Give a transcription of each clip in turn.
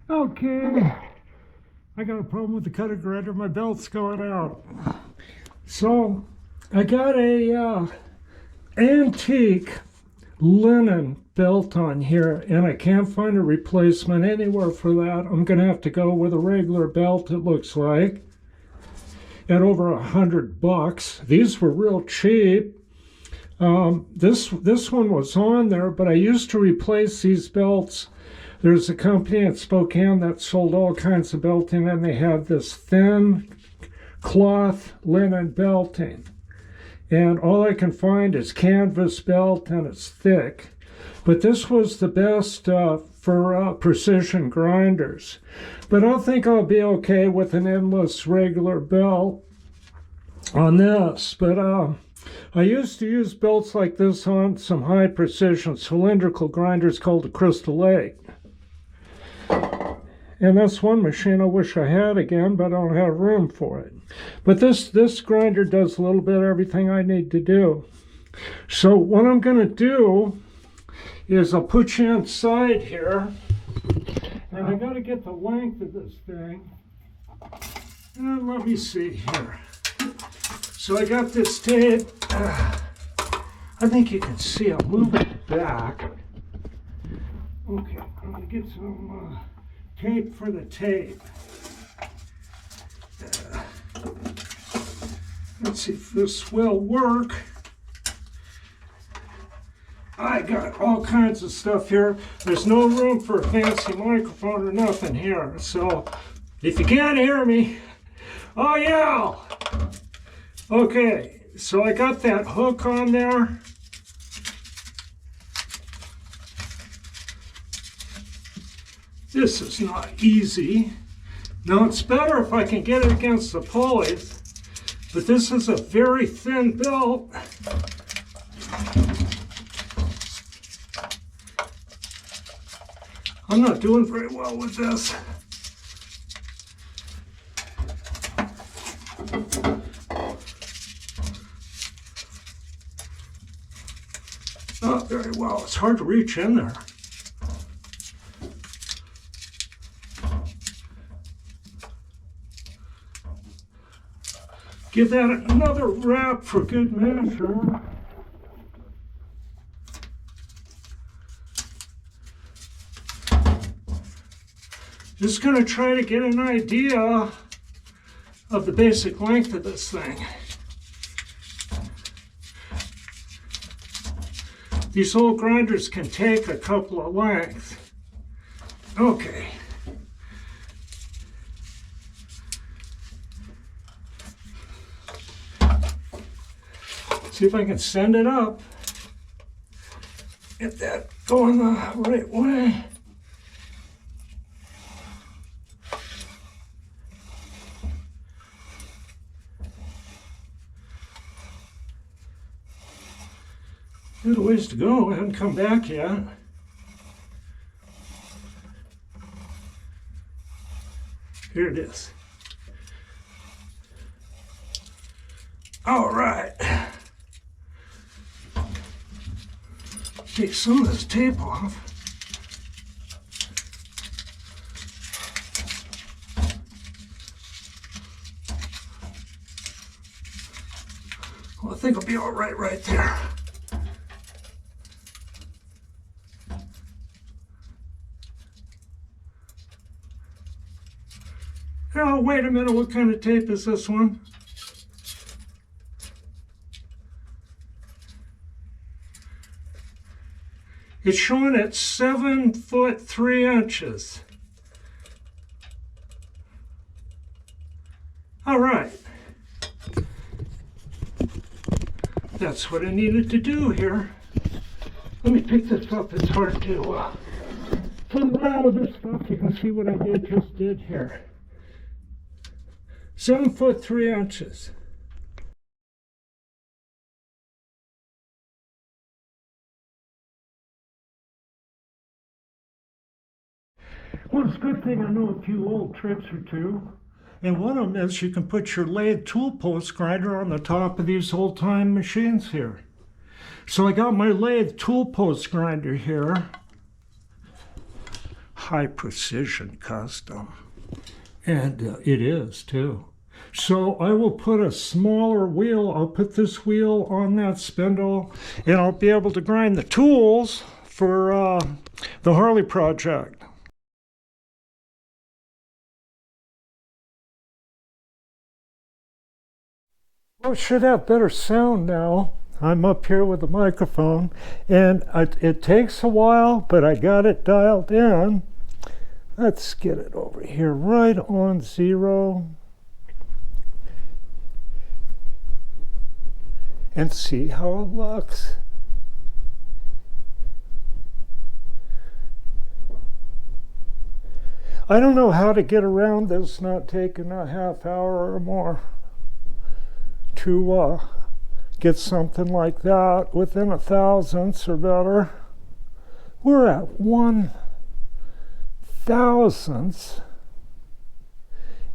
Okay, I got a problem with the cutter grinder. My belt's going out. So I got a antique linen belt on here, and I can't find a replacement anywhere for that. I'm gonna have to go with a regular belt, it looks like, at over $100. These were real cheap. This one was on there, but I used to replace these belts. There's a company in Spokane that sold all kinds of belting, and they have this thin cloth linen belting. And all I can find is canvas belt, and it's thick. But this was the best for precision grinders. But I think I'll be okay with an endless regular belt on this. But I used to use belts like this on some high precision cylindrical grinders called the Crystal Lake. And that's one machine I wish I had again, but I don't have room for it. But this grinder does a little bit of everything I need to do. So what I'm going to do is I'll put you inside here, and I got to get the length of this thing. And let me see here. So I got this tape. I think you can see I'll move it back. Okay, I'm going to get some tape for the tape. Let's see if this will work. I got all kinds of stuff here. There's no room for a fancy microphone or nothing here. So if you can't hear me, oh yeah. Okay, so I got that hook on there. This is not easy. Now it's better if I can get it against the pulleys, but this is a very thin belt. I'm not doing very well with this. Not very well. It's hard to reach in there. Give that another wrap for good measure. Just going to try to get an idea of the basic length of this thing. These old grinders can take a couple of lengths. Okay. See if I can send it up. Get that going the right way. Got a ways to go. I haven't come back yet. Here it is. All right. Take some of this tape off. Well, I think I'll be all right there. Oh, wait a minute, what kind of tape is this one? It's showing at 7 foot 3 inches. All right. That's what I needed to do here. Let me pick this up. It's hard to put around with this stuff. You can see what I just did here. 7 foot 3 inches. Well, it's a good thing I know a few old tricks or two. And one of them is you can put your lathe tool post grinder on the top of these old time machines here. So I got my lathe tool post grinder here. high precision custom. And it is too. So I will put a smaller wheel, I'll put this wheel on that spindle, and I'll be able to grind the tools for the Harley project. Well, it should have better sound now. I'm up here with the microphone, and it takes a while, but I got it dialed in. Let's get it over here, right on 0. And see how it looks. I don't know how to get around this not taking a half hour or more to get something like that within a thousandths or better. We're at 1/1000th,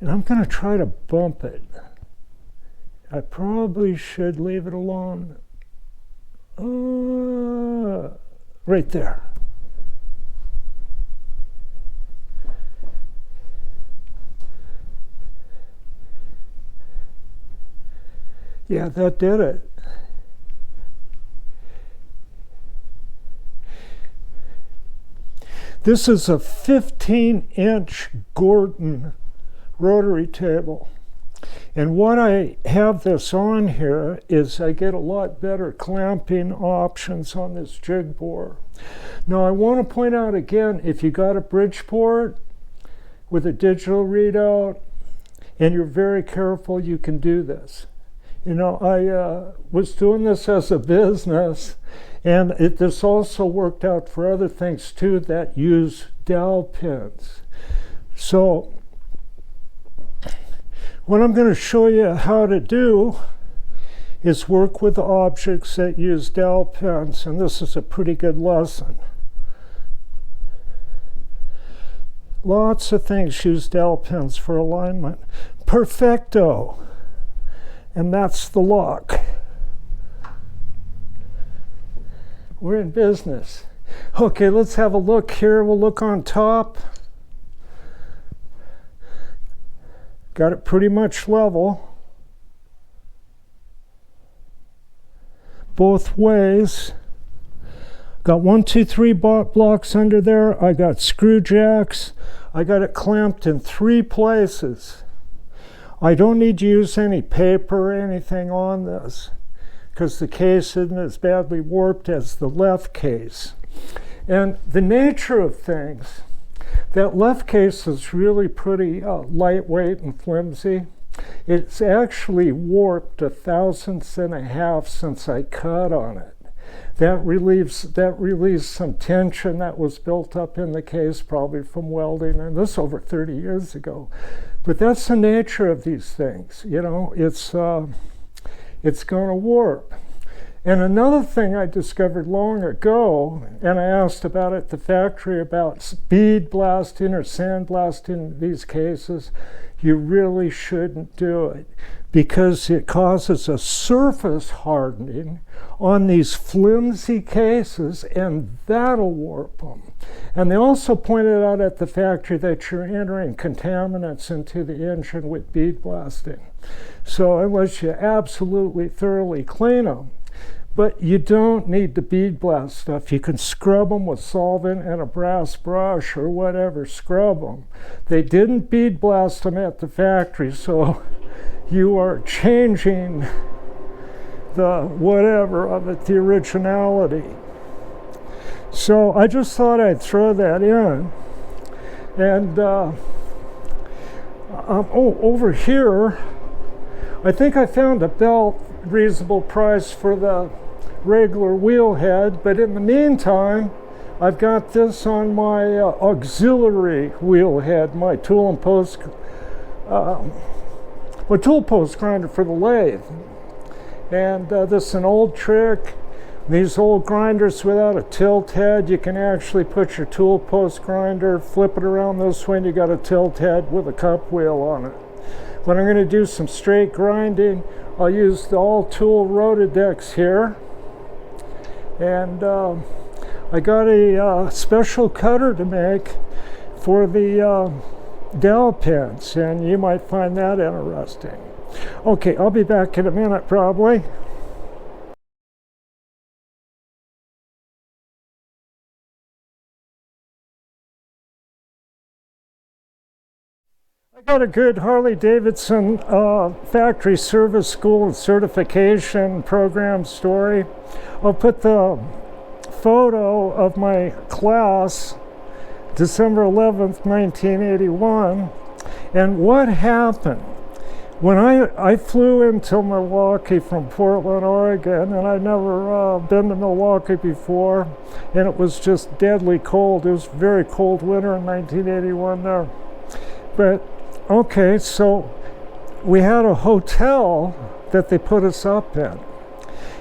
and I'm going to try to bump it. I probably should leave it alone. Right there. Yeah, that did it. This is a 15-inch Gordon rotary table. And what I have this on here is I get a lot better clamping options on this Jig Borer. Now I want to point out again, if you got a Bridgeport with a digital readout and you're very careful, you can do this. You know, I was doing this as a business, and this also worked out for other things too that use dowel pins. So what I'm going to show you how to do is work with objects that use dowel pins, and this is a pretty good lesson. Lots of things use dowel pins for alignment. Perfecto, and that's the lock. We're in business. Okay, let's have a look here. We'll look on top. Got it pretty much level. Both ways. Got 1, 2, 3 blocks under there. I got screw jacks. I got it clamped in 3 places. I don't need to use any paper or anything on this because the case isn't as badly warped as the left case. And the nature of things, that left case is really pretty lightweight and flimsy. It's actually warped 1/1000 and a half since I cut on it. That relieves some tension that was built up in the case, probably from welding, and this over 30 years ago. But that's the nature of these things. You know, it's going to warp. And another thing I discovered long ago, and I asked about at the factory about bead blasting or sandblasting in these cases, you really shouldn't do it because it causes a surface hardening on these flimsy cases, and that'll warp them. And they also pointed out at the factory that you're entering contaminants into the engine with bead blasting. So unless you absolutely thoroughly clean them, but you don't need to bead blast stuff. You can scrub them with solvent and a brass brush or whatever, scrub them. They didn't bead blast them at the factory, so you are changing the whatever of it, the originality. So I just thought I'd throw that in. And over here, I think I found a belt, reasonable price for the regular wheel head, but in the meantime I've got this on my auxiliary wheel head, my tool post grinder for the lathe. And this is an old trick. These old grinders without a tilt head, you can actually put your tool post grinder, flip it around this way, and you got a tilt head with a cup wheel on it. When I'm going to do some straight grinding, I'll use the all-tool Rotodex here. And I got a special cutter to make for the dowel pins, and you might find that interesting. Okay, I'll be back in a minute probably. I got a good Harley Davidson factory service school and certification program story. I'll put the photo of my class, December 11th, 1981. And what happened? When I flew into Milwaukee from Portland, Oregon, and I'd never been to Milwaukee before, and it was just deadly cold. It was a very cold winter in 1981 there. But okay, so we had a hotel that they put us up in.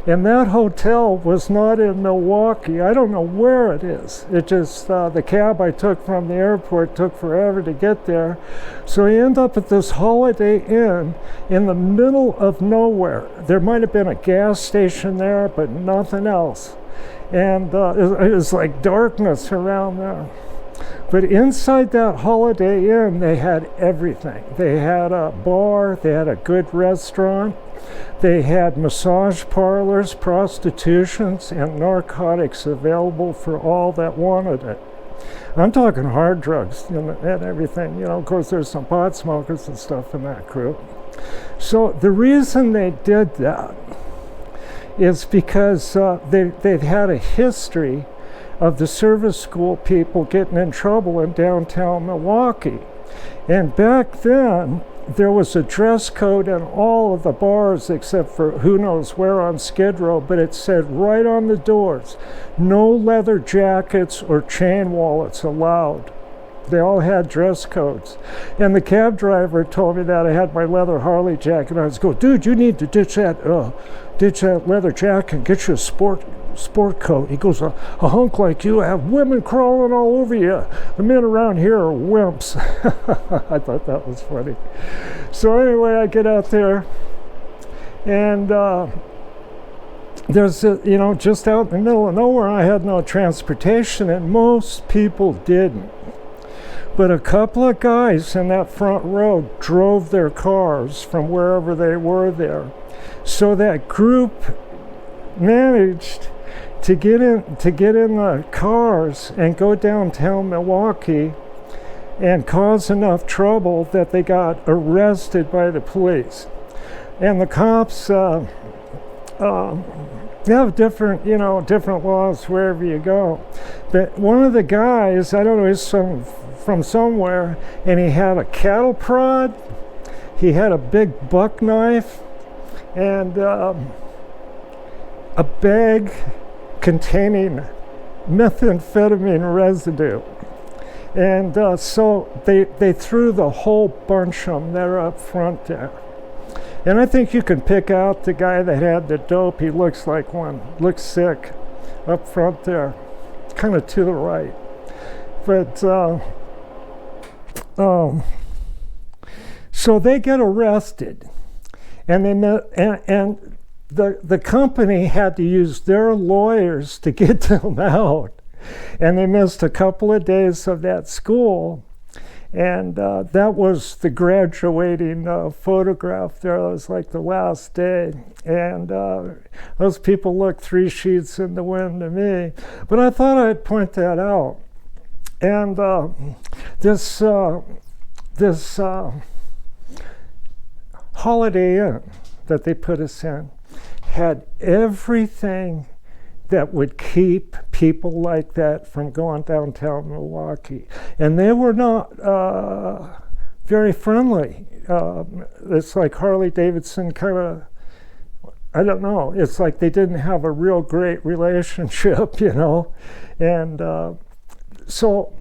And that hotel was not in Milwaukee. I don't know where it is. It just, the cab I took from the airport took forever to get there. So I end up at this Holiday Inn in the middle of nowhere. There might have been a gas station there, but nothing else. And it was like darkness around there. But inside that Holiday Inn, they had everything. They had a bar, they had a good restaurant, they had massage parlors, prostitutions, and narcotics available for all that wanted it. I'm talking hard drugs and everything. Of course, there's some pot smokers and stuff in that group. So the reason they did that is because they've had a history of the service school people getting in trouble in downtown Milwaukee. And back then, there was a dress code in all of the bars except for who knows where on Skid Row, but it said right on the doors, no leather jackets or chain wallets allowed. They all had dress codes. And the cab driver told me that. I had my leather Harley jacket. I was going, dude, you need to ditch that leather jacket and get you a sport coat. He goes, a hunk like you have women crawling all over you. The men around here are wimps. I thought that was funny. So anyway, I get out there, and there's just out in the middle of nowhere, I had no transportation, and most people didn't. But a couple of guys in that front row drove their cars from wherever they were there. So that group managed to get in the cars and go downtown Milwaukee and cause enough trouble that they got arrested by the police. And the cops have different laws wherever you go. But one of the guys, I don't know, he's from somewhere, and he had a cattle prod, he had a big buck knife, and a bag containing methamphetamine residue. And so they threw the whole bunch of them there up front there. And I think you can pick out the guy that had the dope. He looks like one, looks sick up front there, kind of to the right. But so they get arrested, and the company had to use their lawyers to get them out, and they missed a couple of days of that school. And that was the graduating photograph there. It was like the last day. And those people looked 3 sheets in the wind to me. But I thought I'd point that out. And this Holiday Inn that they put us in had everything that would keep people like that from going downtown Milwaukee. And they were not very friendly. It's like Harley Davidson kind of, I don't know, it's like they didn't have a real great relationship, And so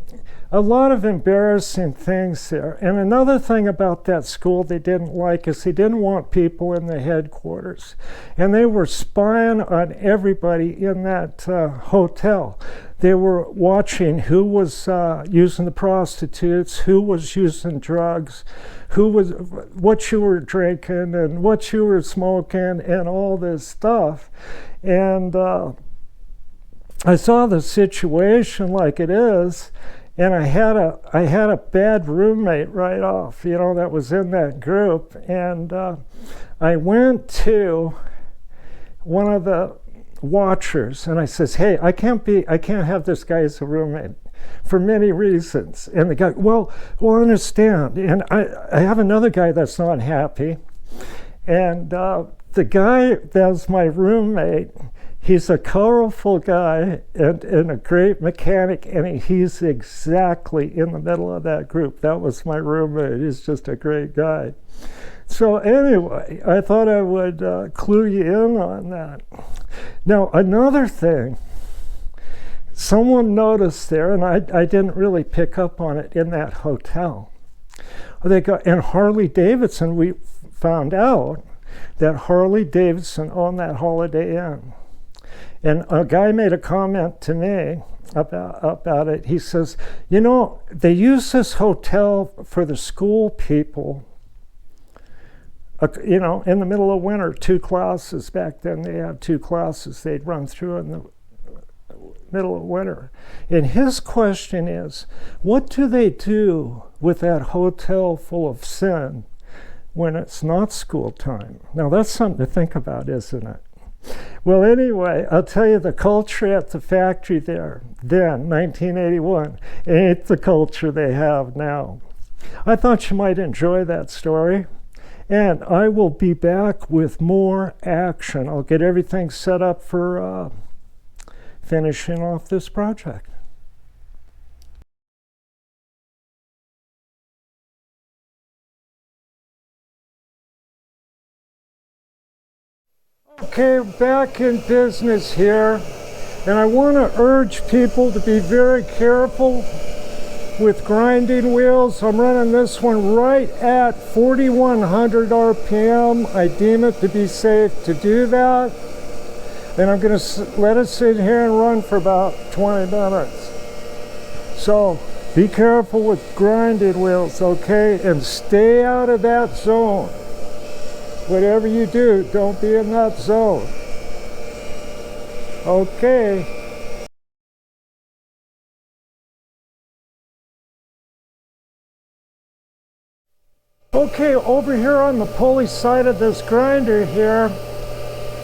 a lot of embarrassing things there. And another thing about that school they didn't like is they didn't want people in the headquarters. And they were spying on everybody in that hotel. They were watching who was using the prostitutes, who was using drugs, what you were drinking and what you were smoking and all this stuff. And I saw the situation like it is. And I had a bad roommate right off, you know, that was in that group. And I went to one of the watchers and I says, hey, I can't have this guy as a roommate for many reasons. And the guy, well, I understand. And I have another guy that's not happy. And the guy that's my roommate, he's a colorful guy and a great mechanic, and he's exactly in the middle of that group. That was my roommate. He's just a great guy. So anyway, I thought I would clue you in on that. Now, another thing, someone noticed there, and I didn't really pick up on it in that hotel. In Harley Davidson, we found out that Harley Davidson owned that Holiday Inn. And a guy made a comment to me about it. He says, you know, they use this hotel for the school people, you know, in the middle of winter, 2 classes. Back then they had 2 classes they'd run through in the middle of winter. And his question is, what do they do with that hotel full of sin when it's not school time? Now that's something to think about, isn't it? Well, anyway, I'll tell you, the culture at the factory there, then, 1981, ain't the culture they have now. I thought you might enjoy that story, and I will be back with more action. I'll get everything set up for finishing off this project. Okay, back in business here, and I want to urge people to be very careful with grinding wheels. I'm running this one right at 4,100 RPM. I deem it to be safe to do that, and I'm going to let it sit here and run for about 20 minutes. So be careful with grinding wheels, okay, and stay out of that zone. Whatever you do, don't be in that zone. Okay. Okay, over here on the pulley side of this grinder here,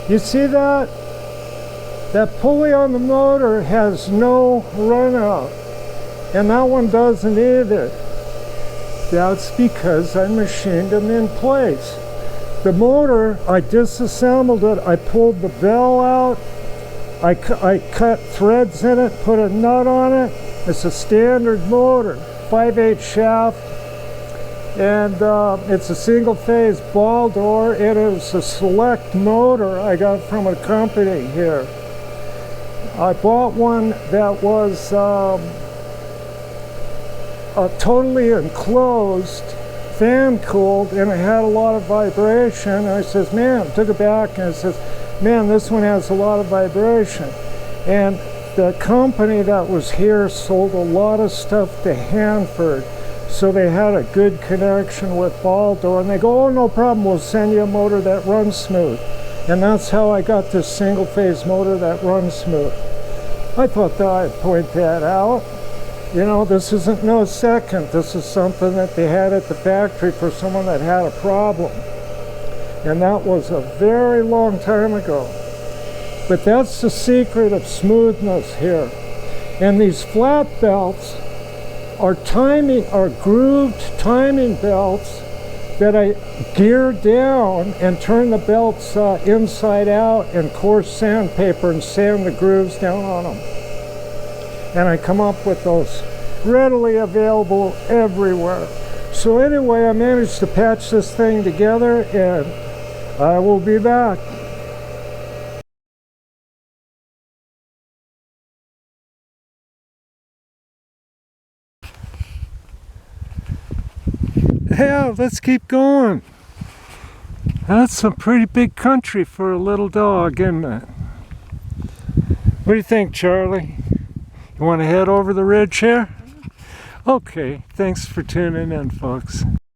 you see that? That pulley on the motor has no run out, and that one doesn't either. That's because I machined them in place. The motor, I disassembled it, I pulled the bell out, I cut threads in it, put a nut on it. It's a standard motor, 5/8 shaft, and it's a single phase ball door. It is a select motor I got from a company here. I bought one that was totally enclosed, fan cooled, and it had a lot of vibration. And I says, man, took it back and I says, man, this one has a lot of vibration. And the company that was here sold a lot of stuff to Hanford, so they had a good connection with ball door, and they go, oh, no problem, we'll send you a motor that runs smooth. And that's how I got this single phase motor that runs smooth. I thought that I'd point that out. You know, this isn't no second. This is something that they had at the factory for someone that had a problem. And that was a very long time ago. But that's the secret of smoothness here. And these flat belts are grooved timing belts that I gear down and turn the belts inside out and coarse sandpaper and sand the grooves down on them. And I come up with those readily available everywhere. So anyway, I managed to patch this thing together, and I will be back. Yeah, let's keep going. That's some pretty big country for a little dog, isn't it? What do you think, Charlie? You want to head over the ridge here? Okay, thanks for tuning in, folks.